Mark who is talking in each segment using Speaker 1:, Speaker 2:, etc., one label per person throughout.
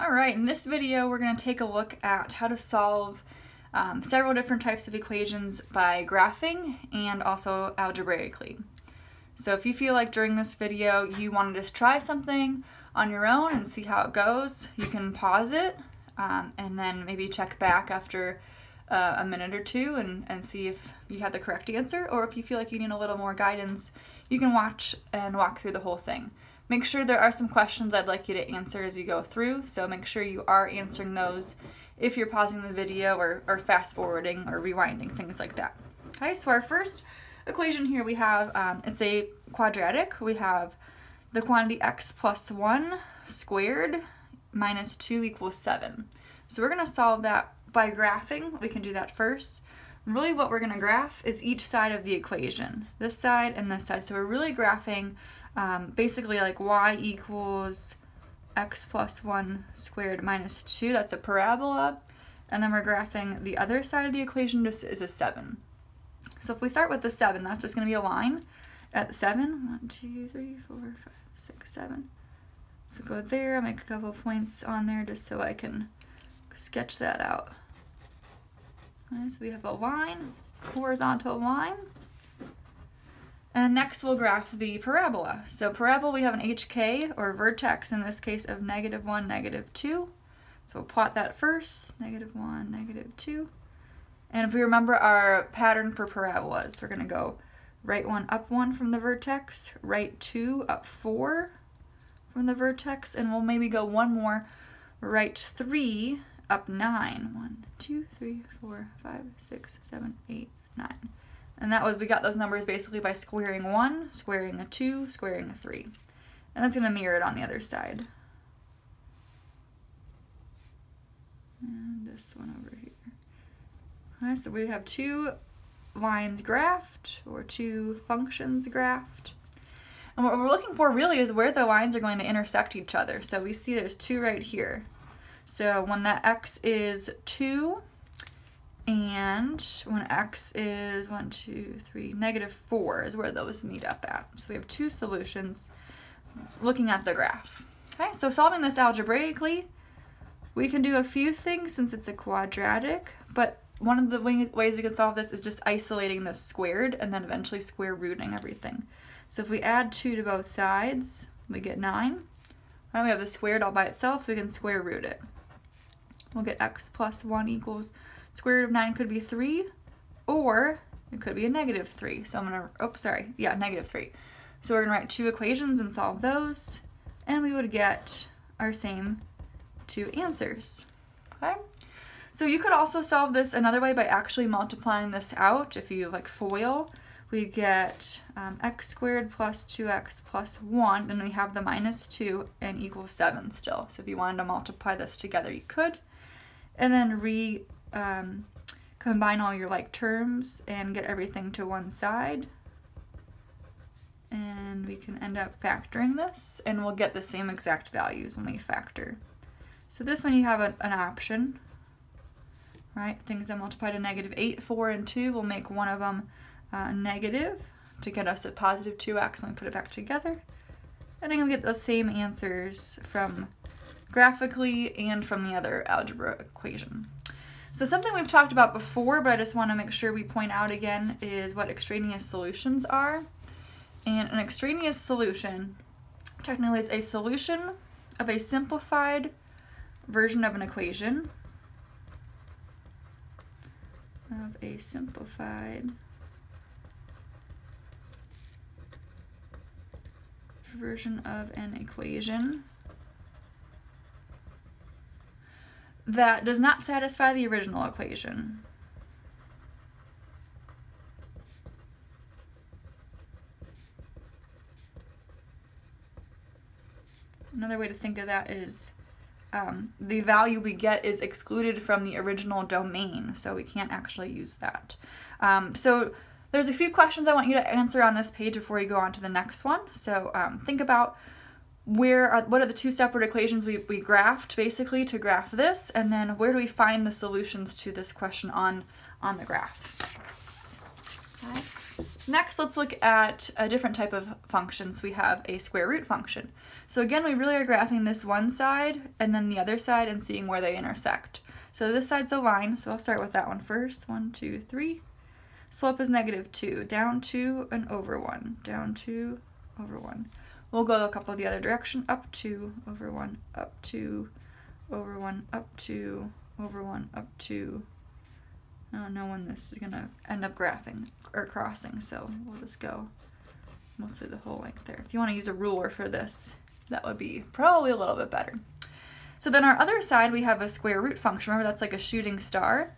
Speaker 1: Alright, in this video we're going to take a look at how to solve several different types of equations by graphing and also algebraically. So if you feel like during this video you want to just try something on your own and see how it goes, you can pause it and then maybe check back after a minute or two and see if you had the correct answer, or if you feel like you need a little more guidance, you can watch and walk through the whole thing. Make sure there are some questions I'd like you to answer as you go through, so make sure you are answering those if you're pausing the video or fast forwarding or rewinding, things like that. Okay, so our first equation here we have, it's a quadratic. We have the quantity x plus 1 squared minus 2 equals 7. So we're going to solve that by graphing. We can do that first. Really what we're going to graph is each side of the equation, this side and this side. So we're really graphing basically like y equals x plus 1 squared minus 2, that's a parabola, and then we're graphing the other side of the equation just as a 7. So if we start with the 7, that's just going to be a line at 7, 1, 2, 3, 4, 5, 6, 7. So go there, I'll make a couple points on there just so I can sketch that out. Okay, so we have a line, horizontal line. And next we'll graph the parabola. So parabola, we have an HK, or vertex in this case, of -1, -2. So we'll plot that first, -1, -2. And if we remember our pattern for parabolas, we're going to go right 1 up 1 from the vertex, right 2 up 4 from the vertex, and we'll maybe go one more, right 3 up 9. 1, 2, 3, 4, 5, 6, 7, 8, 9. And that was, we got those numbers basically by squaring 1, squaring a 2, squaring a 3. And that's going to mirror it on the other side. And this one over here. Okay, so we have two lines graphed, or two functions graphed. And what we're looking for really is where the lines are going to intersect each other. So we see there's two right here. So when that x is 2, and when x is 1, 2, 3, -4 is where those meet up at. So we have two solutions looking at the graph. Okay, so solving this algebraically, we can do a few things since it's a quadratic, but one of the ways we can solve this is just isolating the squared and then eventually square rooting everything. So if we add 2 to both sides, we get 9. Now we have the squared all by itself, we can square root it. We'll get x plus 1 equals square root of 9 could be 3, or it could be a -3. So I'm going to, -3. So we're going to write two equations and solve those, and we would get our same two answers. Okay? So you could also solve this another way by actually multiplying this out. If you like FOIL, we get x squared plus 2x plus 1, then we have the -2 and equals 7 still. So if you wanted to multiply this together, you could. And then combine all your like terms and get everything to one side. And we can end up factoring this, and we'll get the same exact values when we factor. So this one you have an option, right? Things that multiply to -8, 4, and 2, we'll make one of them negative to get us a positive 2x when we put it back together. And then you'll get those same answers from graphically and from the other algebra equation. So something we've talked about before, but I just want to make sure we point out again, is what extraneous solutions are. And an extraneous solution technically is a solution of a simplified version of an equation. That does not satisfy the original equation. Another way to think of that is the value we get is excluded from the original domain, so we can't actually use that. So there's a few questions I want you to answer on this page before you go on to the next one. So think about what are the two separate equations we graphed basically to graph this, and then where do we find the solutions to this question on the graph. Okay. Next, let's look at a different type of functions. We have a square root function. So again, we really are graphing this one side and then the other side and seeing where they intersect. So this side's a line, so I'll start with that one first. 1, 2, 3. Slope is -2, down 2 and over 1, down 2, over 1. We'll go a couple of the other direction, up 2, over 1, up 2, over 1, up 2, over 1, up 2. I don't know when this is going to end up graphing or crossing, so we'll just go mostly the whole length there. If you want to use a ruler for this, that would be probably a little bit better. So then our other side, we have a square root function. Remember, that's like a shooting star.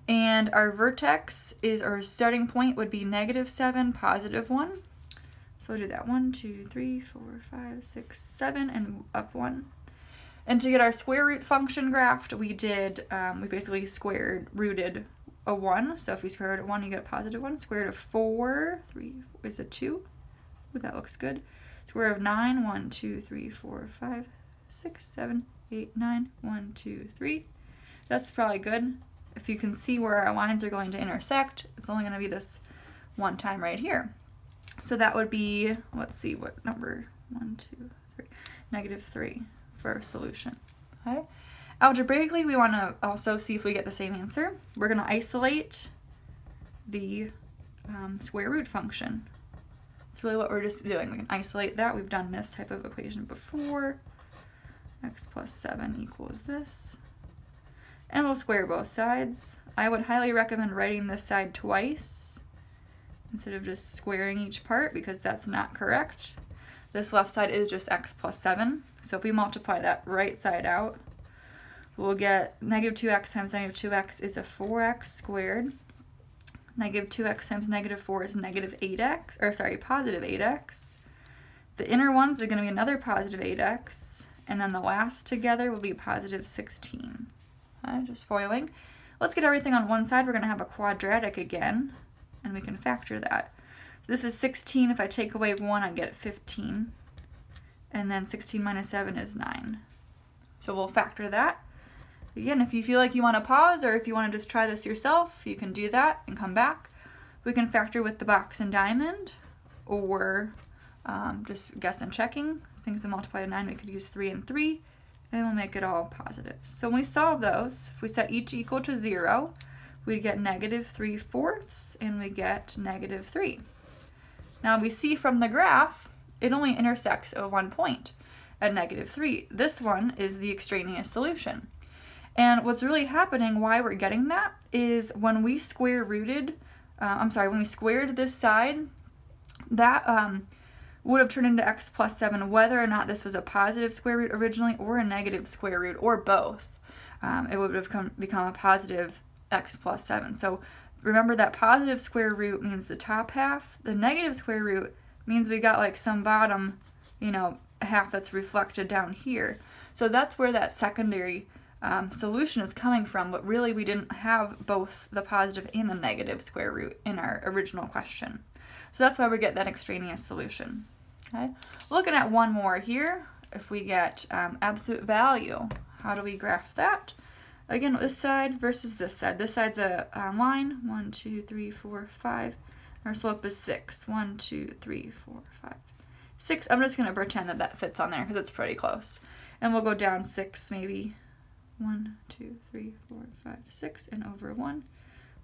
Speaker 1: And our vertex is, our starting point would be -7, +1. So we'll do that. 1, 2, 3, 4, 5, 6, 7, and up 1. And to get our square root function graphed, we basically rooted a 1. So if we square root of 1, you get a +1. Square root of 4, 3 is a 2. Ooh, that looks good. Square root of 9, 1, 2, 3, 4, 5, 6, 7, 8, 9, 1, 2, 3. That's probably good. If you can see where our lines are going to intersect, it's only going to be this one time right here. So that would be, let's see, what number? 1, 2, 3. -3 for our solution. Okay. Algebraically, we want to also see if we get the same answer. We're going to isolate the square root function. That's really what we're just doing. We can isolate that. We've done this type of equation before. X + 7 equals this. And we'll square both sides. I would highly recommend writing this side twice instead of just squaring each part, because that's not correct. This left side is just x + 7. So if we multiply that right side out, we'll get -2x times -2x is a 4x squared. -2x times -4 is -8x, or sorry, +8x. The inner ones are going to be another +8x, and then the last together will be +16. Okay, just foiling. Let's get everything on one side. We're going to have a quadratic again, and we can factor that. This is 16. If I take away 1, I get 15. And then 16 minus 7 is 9. So we'll factor that. Again, if you feel like you want to pause, or if you want to just try this yourself, you can do that and come back. We can factor with the box and diamond, or just guess and checking. Things that multiply to 9, we could use 3 and 3, and we'll make it all positive. So when we solve those, if we set each equal to 0, we get -3/4, and we get -3. Now we see from the graph, it only intersects at one point, at -3. This one is the extraneous solution. And what's really happening, why we're getting that, is when we when we squared this side, that would have turned into x + 7, whether or not this was a positive square root originally or a negative square root, or both. It would have become a positive x + 7. So remember that positive square root means the top half. The negative square root means we got like some bottom, half that's reflected down here. So that's where that secondary solution is coming from, but really we didn't have both the positive and the negative square root in our original question. So that's why we get that extraneous solution. Okay, looking at one more here, if we get absolute value, how do we graph that? Again, this side versus this side. This side's a line, 1, 2, 3, 4, 5. Our slope is 6, 1, 2, 3, 4, 5, 6. I'm just going to pretend that that fits on there because it's pretty close. And we'll go down 6 maybe. 1, 2, 3, 4, 5, 6, and over 1.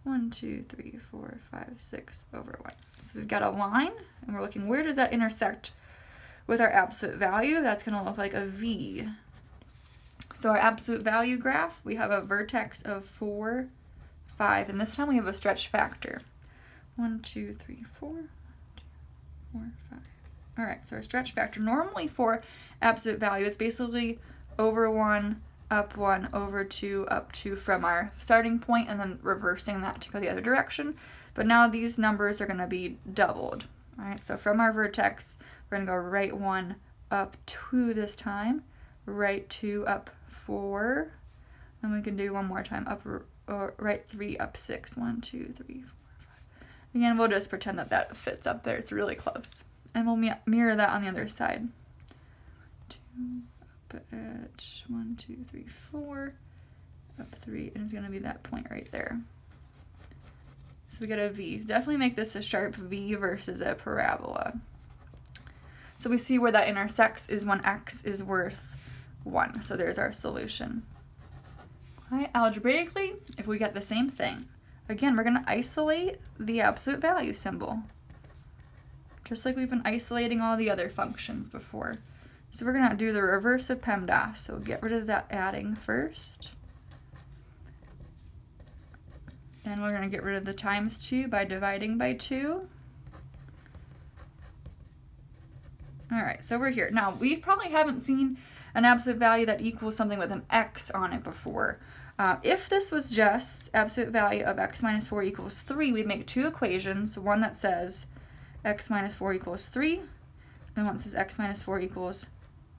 Speaker 1: 1, 2, 3, 4, 5, 6, over 1. So we've got a line, and we're looking, where does that intersect with our absolute value? That's going to look like a V. So our absolute value graph, we have a vertex of 4, 5, and this time we have a stretch factor. 1, 2, 3, 4, 1, 2, 4, 5. All right, so our stretch factor, normally for absolute value, it's basically over 1, up 1, over 2, up 2 from our starting point, and then reversing that to go the other direction. But now these numbers are going to be doubled. All right, so from our vertex, we're going to go right 1, up 2 this time, right 2, up 4, and we can do one more time, up right 3, up 6, 1, 2, 3, 4, 5. Again, we'll just pretend that that fits up there. It's really close. And we'll mirror that on the other side. 2, up at 1, 2, 3, 4, up 3, and it's going to be that point right there. So we get a V. Definitely make this a sharp V versus a parabola. So we see where that intersects is when x is worth 1. So there's our solution. Okay, algebraically, if we get the same thing, again, we're going to isolate the absolute value symbol, just like we've been isolating all the other functions before. So we're going to do the reverse of PEMDAS. So get rid of that adding first. Then we're going to get rid of the times 2 by dividing by 2. All right, so we're here. Now, we probably haven't seen an absolute value that equals something with an x on it before. If this was just absolute value of x minus 4 equals 3, we'd make two equations, one that says x minus 4 equals 3, and one that says x minus 4 equals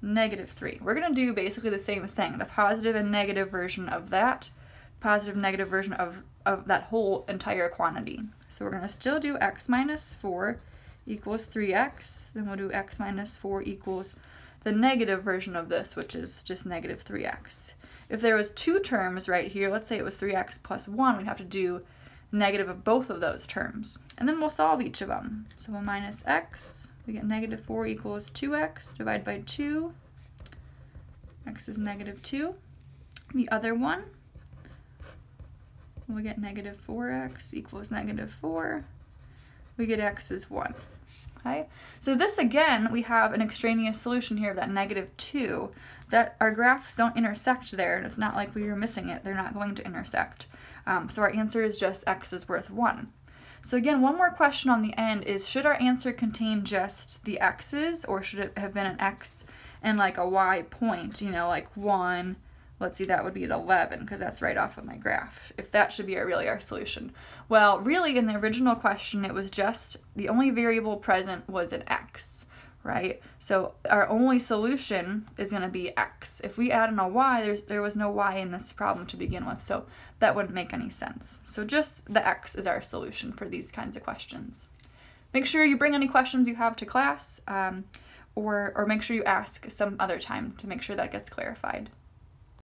Speaker 1: negative 3. We're going to do basically the same thing, the positive and negative version of that, positive negative version of that whole entire quantity. So we're going to still do x minus 4 equals 3x, then we'll do x minus 4 equals the negative version of this, which is just negative 3x. If there was two terms right here, let's say it was 3x plus 1, we'd have to do negative of both of those terms. And then we'll solve each of them. So we'll minus x, we get negative 4 equals 2x, divide by 2, x is negative 2. The other one, we get negative 4x equals negative 4, we get x is 1. Okay, so this again, we have an extraneous solution here of that negative 2, that our graphs don't intersect there, and it's not like we were missing it, they're not going to intersect. So our answer is just x is worth 1. So again, one more question on the end is, should our answer contain just the x's, or should it have been an x and like a y point, you know, like 1, let's see, that would be at 11, because that's right off of my graph, if that should be really our solution. Well, really, in the original question, it was just, the only variable present was an x, right? So our only solution is going to be x. If we add in a y, there was no y in this problem to begin with, so that wouldn't make any sense. So just the x is our solution for these kinds of questions. Make sure you bring any questions you have to class, or make sure you ask some other time to make sure that gets clarified.